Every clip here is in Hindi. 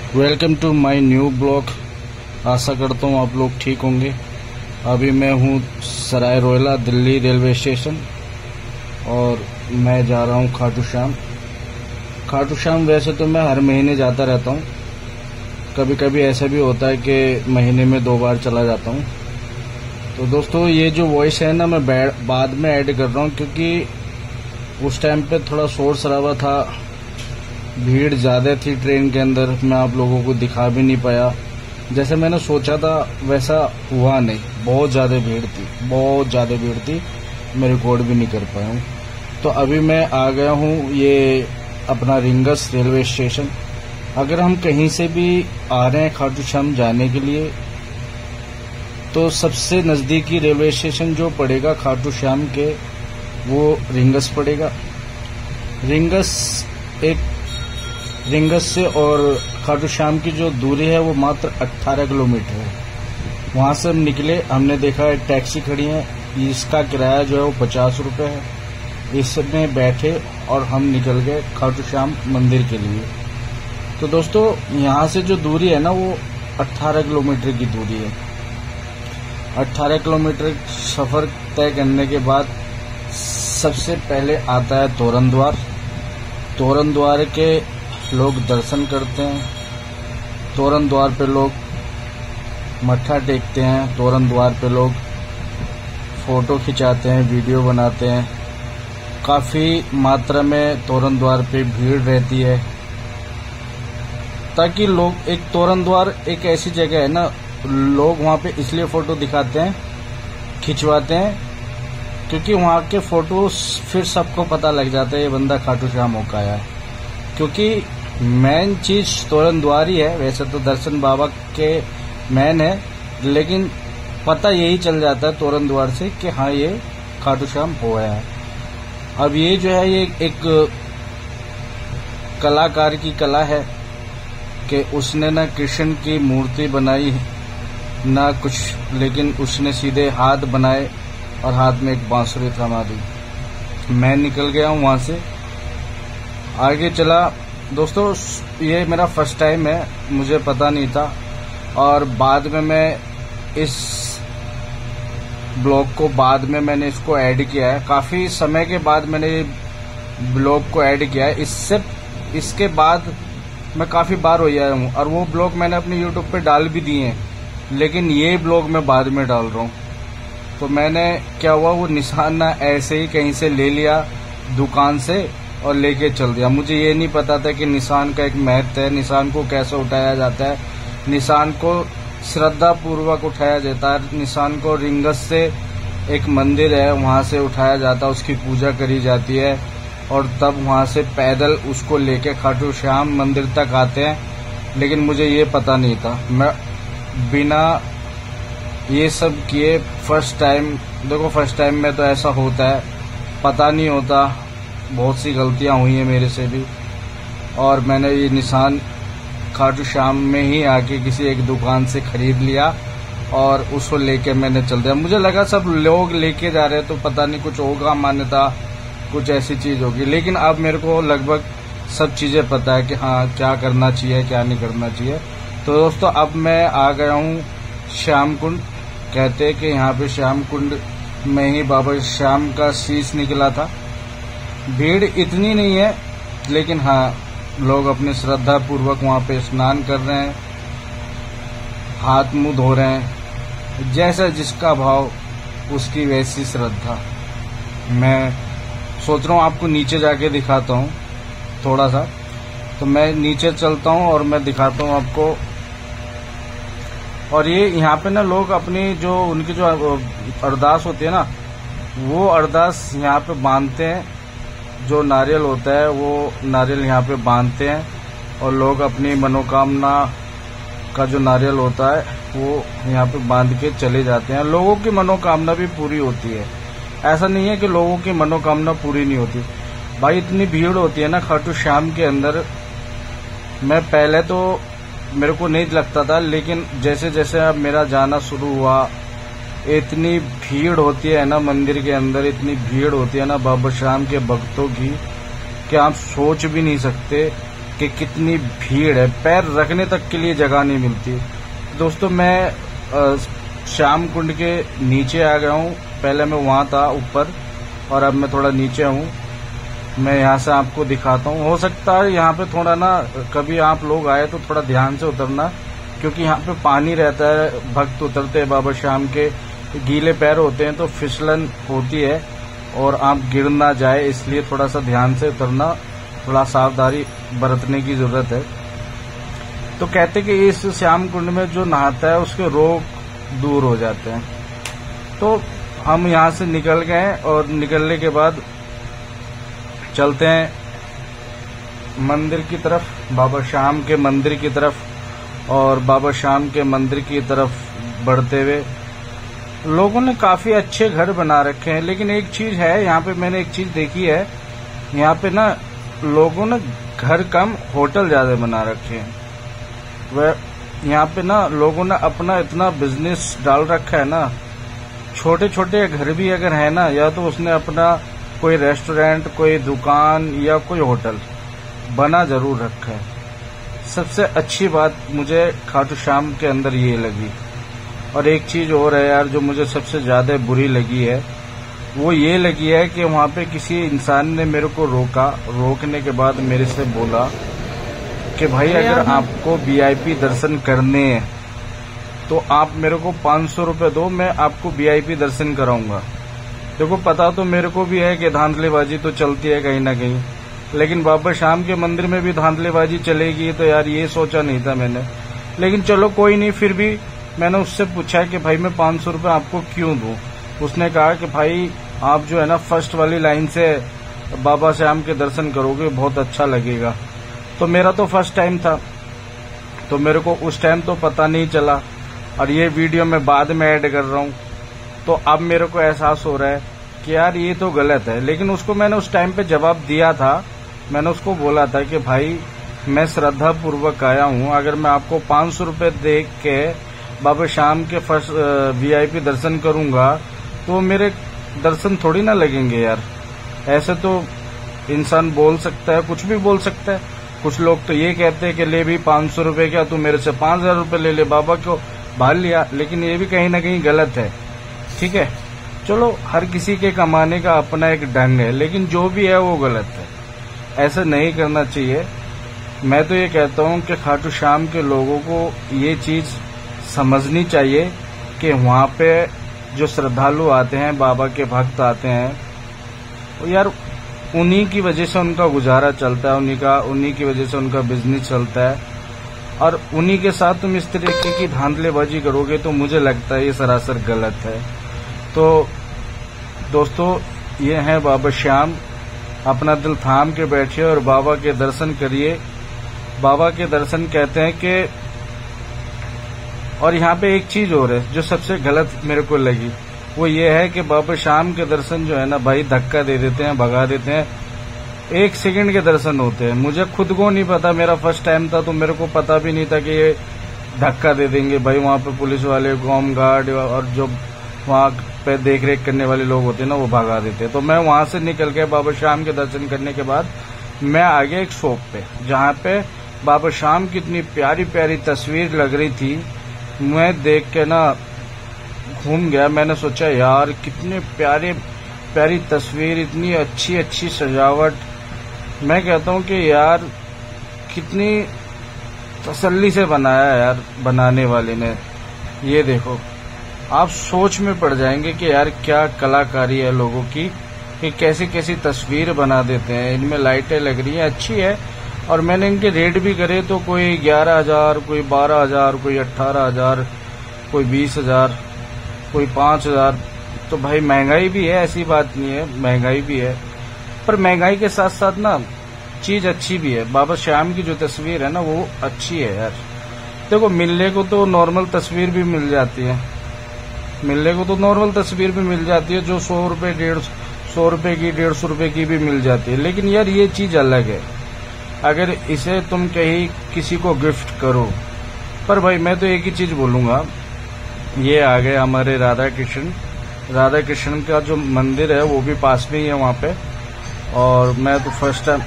Welcome to my new blog. आशा करता हूँ आप लोग ठीक होंगे। अभी मैं हूँ सराय रोहिला दिल्ली रेलवे स्टेशन और मैं जा रहा हूँ खाटू श्याम। खाटू श्याम वैसे तो मैं हर महीने जाता रहता हूँ, कभी कभी ऐसा भी होता है कि महीने में 2 बार चला जाता हूँ। तो दोस्तों ये जो वॉइस है ना, मैं बाद में ऐड कर रहा हूँ क्योंकि उस टाइम पे थोड़ा शोर शराबा था, भीड़ ज़्यादा थी ट्रेन के अंदर। मैं आप लोगों को दिखा भी नहीं पाया, जैसे मैंने सोचा था वैसा हुआ नहीं। बहुत ज़्यादा भीड़ थी, मैं रिकॉर्ड भी नहीं कर पाया हूँ। तो अभी मैं आ गया हूँ ये अपना रिंगस रेलवे स्टेशन। अगर हम कहीं से भी आ रहे हैं खाटू श्याम जाने के लिए तो सबसे नज़दीकी रेलवे स्टेशन जो पड़ेगा खाटू श्याम के, वो रिंगस पड़ेगा। रिंगस से और खाटू श्याम की जो दूरी है वो मात्र 18 किलोमीटर है। वहाँ से हम निकले, हमने देखा एक टैक्सी खड़ी है, इसका किराया जो है वो 50 रुपये है। इसमें बैठे और हम निकल गए खाटू श्याम मंदिर के लिए। तो दोस्तों यहाँ से जो दूरी है ना वो 18 किलोमीटर की दूरी है। 18 किलोमीटर सफ़र तय करने के बाद सबसे पहले आता है तोरण द्वार। तोरण द्वार के लोग दर्शन करते हैं, तोरण द्वार पे लोग मत्था टेकते हैं, तोरण द्वार पे लोग फोटो खिंचाते हैं, वीडियो बनाते हैं। काफ़ी मात्रा में तोरण द्वार पे भीड़ रहती है, ताकि लोग, एक तोरण द्वार एक ऐसी जगह है ना, लोग वहाँ पे इसलिए फ़ोटो दिखाते हैं, खिंचवाते हैं क्योंकि वहाँ के फ़ोटो फिर सबको पता लग जाता है ये बंदा खाटू श्याम होकर आया है। क्योंकि मेन चीज़ तोरण द्वार ही है। वैसे तो दर्शन बाबा के मेन है, लेकिन पता यही चल जाता है तोरण द्वार से कि हाँ ये खाटू श्याम हो गया है। अब ये जो है ये एक कलाकार की कला है कि उसने ना कृष्ण की मूर्ति बनाई ना कुछ, लेकिन उसने सीधे हाथ बनाए और हाथ में एक बांसुरी थमा दी। मैं निकल गया हूँ वहाँ से, आगे चला। दोस्तों ये मेरा फर्स्ट टाइम है, मुझे पता नहीं था, और बाद में मैं इस ब्लॉग को मैंने इसको ऐड किया है। काफ़ी समय के बाद मैंने ब्लॉग को ऐड किया है। इसके बाद मैं काफ़ी बार हो गया हूँ और वो ब्लॉग मैंने अपने यूट्यूब पे डाल भी दिए हैं, लेकिन ये ब्लॉग मैं बाद में डाल रहा हूँ। तो मैंने क्या हुआ, वो निशान ना ऐसे ही कहीं से ले लिया दुकान से और लेके चल दिया। मुझे ये नहीं पता था कि निशान का एक महत्व है, निशान को कैसे उठाया जाता है। निशान को श्रद्धा पूर्वक उठाया जाता है। निशान को रिंगस से एक मंदिर है वहाँ से उठाया जाता है, उसकी पूजा करी जाती है और तब वहाँ से पैदल उसको लेके खाटू श्याम मंदिर तक आते हैं। लेकिन मुझे ये पता नहीं था, मैं बिना ये सब किए फर्स्ट टाइम, देखो फर्स्ट टाइम में तो ऐसा होता है, पता नहीं होता। बहुत सी गलतियां हुई हैं मेरे से भी, और मैंने ये निशान खाटू श्याम में ही आके किसी एक दुकान से खरीद लिया और उसको लेके मैंने चल दिया। मुझे लगा सब लोग लेके जा रहे हैं तो पता नहीं कुछ होगा, मान्यता कुछ ऐसी चीज़ होगी, लेकिन अब मेरे को लगभग सब चीज़ें पता है कि हाँ क्या करना चाहिए क्या नहीं करना चाहिए। तो दोस्तों अब मैं आ गया हूँ श्याम कुंड। कहते हैं कि यहाँ पे श्याम कुंड में ही बाबा श्याम का शीश निकला था। भीड़ इतनी नहीं है, लेकिन हाँ लोग अपने श्रद्धा पूर्वक वहाँ पे स्नान कर रहे हैं, हाथ मुंह धो रहे हैं, जैसा जिसका भाव उसकी वैसी श्रद्धा। मैं सोच रहा हूँ आपको नीचे जाके दिखाता हूँ थोड़ा सा, तो मैं नीचे चलता हूँ और मैं दिखाता हूँ आपको। और ये यहाँ पे ना लोग अपनी जो उनकी जो अरदास होती है ना, वो अरदास यहाँ पे बांधते हैं। जो नारियल होता है वो नारियल यहाँ पे बांधते हैं और लोग अपनी मनोकामना का जो नारियल होता है वो यहाँ पे बांध के चले जाते हैं। लोगों की मनोकामना भी पूरी होती है, ऐसा नहीं है कि लोगों की मनोकामना पूरी नहीं होती। भाई इतनी भीड़ होती है ना खाटू श्याम के अंदर। मैं पहले तो मेरे को नहीं लगता था, लेकिन जैसे जैसे अब मेरा जाना शुरू हुआ, इतनी भीड़ होती है ना मंदिर के अंदर, इतनी भीड़ होती है ना बाबा श्याम के भक्तों की कि आप सोच भी नहीं सकते। कि कितनी भीड़ है, पैर रखने तक के लिए जगह नहीं मिलती। दोस्तों मैं श्याम कुंड के नीचे आ गया हूँ। पहले मैं वहाँ था ऊपर और अब मैं थोड़ा नीचे हूँ। मैं यहाँ से आपको दिखाता हूँ। हो सकता है यहाँ पे थोड़ा ना कभी आप लोग आए तो थोड़ा ध्यान से उतरना, क्योंकि यहाँ पे पानी रहता है, भक्त उतरते हैं बाबा श्याम के, गीले पैर होते हैं तो फिसलन होती है और आप गिर ना जाए, इसलिए थोड़ा सा ध्यान से उतरना, थोड़ा सावधानी बरतने की जरूरत है। तो कहते कि इस श्याम कुंड में जो नहाता है उसके रोग दूर हो जाते हैं। तो हम यहाँ से निकल गए और निकलने के बाद चलते हैं मंदिर की तरफ, बाबा श्याम के मंदिर की तरफ। और बाबा श्याम के मंदिर की तरफ बढ़ते हुए लोगों ने काफी अच्छे घर बना रखे हैं, लेकिन एक चीज है यहाँ पे, मैंने एक चीज देखी है, यहाँ पे ना लोगों ने घर कम होटल ज्यादा बना रखे हैं। वह यहाँ पे ना लोगों ने अपना इतना बिजनेस डाल रखा है ना, छोटे छोटे घर भी अगर है ना, या तो उसने अपना कोई रेस्टोरेंट, कोई दुकान या कोई होटल बना जरूर रखा है। सबसे अच्छी बात मुझे खाटू श्याम के अंदर ये लगी। और एक चीज और है यार जो मुझे सबसे ज्यादा बुरी लगी है, वो ये लगी है कि वहाँ पे किसी इंसान ने मेरे को रोका, रोकने के बाद मेरे से बोला कि भाई अगर आपको वीआईपी दर्शन करने हैं तो आप मेरे को 500 रुपये दो, मैं आपको वीआईपी दर्शन कराऊंगा। देखो पता तो मेरे को भी है कि धांधलेबाजी तो चलती है कहीं ना कहीं, लेकिन बाबा श्याम के मंदिर में भी धांधलेबाजी चलेगी तो यार ये सोचा नहीं था मैंने। लेकिन चलो कोई नहीं, फिर भी मैंने उससे पूछा कि भाई मैं 500 रुपये आपको क्यों दूं। उसने कहा कि भाई आप जो है ना फर्स्ट वाली लाइन से बाबा श्याम के दर्शन करोगे, बहुत अच्छा लगेगा। तो मेरा तो फर्स्ट टाइम था, तो मेरे को उस टाइम तो पता नहीं चला, और ये वीडियो मैं बाद में ऐड कर रहा हूँ। तो अब मेरे को एहसास हो रहा है कि यार ये तो गलत है। लेकिन उसको मैंने उस टाइम पे जवाब दिया था, मैंने उसको बोला था कि भाई मैं श्रद्धा पूर्वक आया हूँ, अगर मैं आपको 500 रुपये दे के बाबा श्याम के फर्स्ट वीआईपी दर्शन करूंगा तो मेरे दर्शन थोड़ी ना लगेंगे यार। ऐसे तो इंसान बोल सकता है, कुछ भी बोल सकता है। कुछ लोग तो ये कहते हैं कि ले भी 500 रुपये क्या, तू मेरे से 5000 रुपये ले ले, बाबा को भाल लिया। लेकिन ये भी कहीं ना कहीं गलत है, ठीक है। चलो हर किसी के कमाने का अपना एक ढंग है, लेकिन जो भी है वो गलत है, ऐसा नहीं करना चाहिए। मैं तो ये कहता हूँ कि खाटू श्याम के लोगों को ये चीज समझनी चाहिए कि वहाँ पे जो श्रद्धालु आते हैं, बाबा के भक्त आते हैं, तो यार उन्हीं की वजह से उनका गुजारा चलता है, उन्हीं की वजह से उनका बिजनेस चलता है। और उन्हीं के साथ तुम इस तरीके की धांधलेबाजी करोगे तो मुझे लगता है ये सरासर गलत है। तो दोस्तों ये है बाबा श्याम, अपना दिल थाम के बैठिए और बाबा के दर्शन करिए। बाबा के दर्शन कहते हैं कि, और यहाँ पे एक चीज और है जो सबसे गलत मेरे को लगी, वो ये है कि बाबा श्याम के दर्शन जो है ना भाई धक्का दे देते हैं, भगा देते हैं, 1 सेकंड के दर्शन होते हैं। मुझे खुद को नहीं पता, मेरा फर्स्ट टाइम था तो मेरे को पता भी नहीं था कि ये धक्का दे देंगे भाई। वहाँ पे पुलिस वाले, होम गार्ड और जो वहाँ पे देख रेख करने वाले लोग होते हैं ना, वो भगा देते हैं। तो मैं वहां से निकल के बाबा श्याम के दर्शन करने के बाद मैं आ गया एक शॉप पे, जहाँ पे बाबा श्याम की इतनी प्यारी प्यारी तस्वीर लग रही थी। मैं देख के ना घूम गया, मैंने सोचा यार कितने प्यारी प्यारी तस्वीर, इतनी अच्छी अच्छी सजावट। मैं कहता हूँ कि यार कितनी तसल्ली से बनाया है यार बनाने वाले ने। ये देखो, आप सोच में पड़ जाएंगे कि यार क्या कलाकारी है लोगों की, कि कैसी कैसी तस्वीर बना देते हैं। इनमें लाइटें लग रही हैं, अच्छी है। और मैंने इनके रेट भी करे तो कोई 11,000, कोई 12,000, कोई 18,000, कोई 20,000, कोई 5,000। तो भाई महंगाई भी है, ऐसी बात नहीं है, महंगाई भी है, पर महंगाई के साथ साथ ना चीज अच्छी भी है। बाबा श्याम की जो तस्वीर है ना वो अच्छी है यार। देखो मिलने को तो नॉर्मल तस्वीर भी मिल जाती है, मिलने को तो नॉर्मल तस्वीर भी मिल जाती है जो 100 रुपए, 150 रुपए की, 150 रुपए की भी मिल जाती है। लेकिन यार ये चीज अलग है, अगर इसे तुम कहीं किसी को गिफ्ट करो। पर भाई मैं तो एक ही चीज बोलूंगा, ये आ गए हमारे राधा कृष्ण का जो मंदिर है वो भी पास में ही है वहाँ पे। और मैं तो फर्स्ट टाइम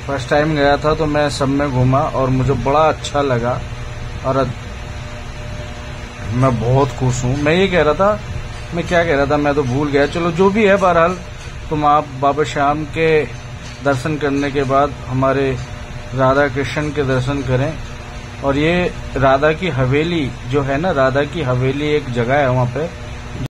फर्स्ट टाइम गया था तो मैं सब में घूमा और मुझे बड़ा अच्छा लगा और मैं बहुत खुश हूँ। मैं ये कह रहा था, मैं क्या कह रहा था, मैं तो भूल गया। चलो जो भी है, बहरहाल तुम आप बाबा श्याम के दर्शन करने के बाद हमारे राधा कृष्ण के दर्शन करें। और ये राधा की हवेली जो है ना, राधा की हवेली एक जगह है वहाँ पे,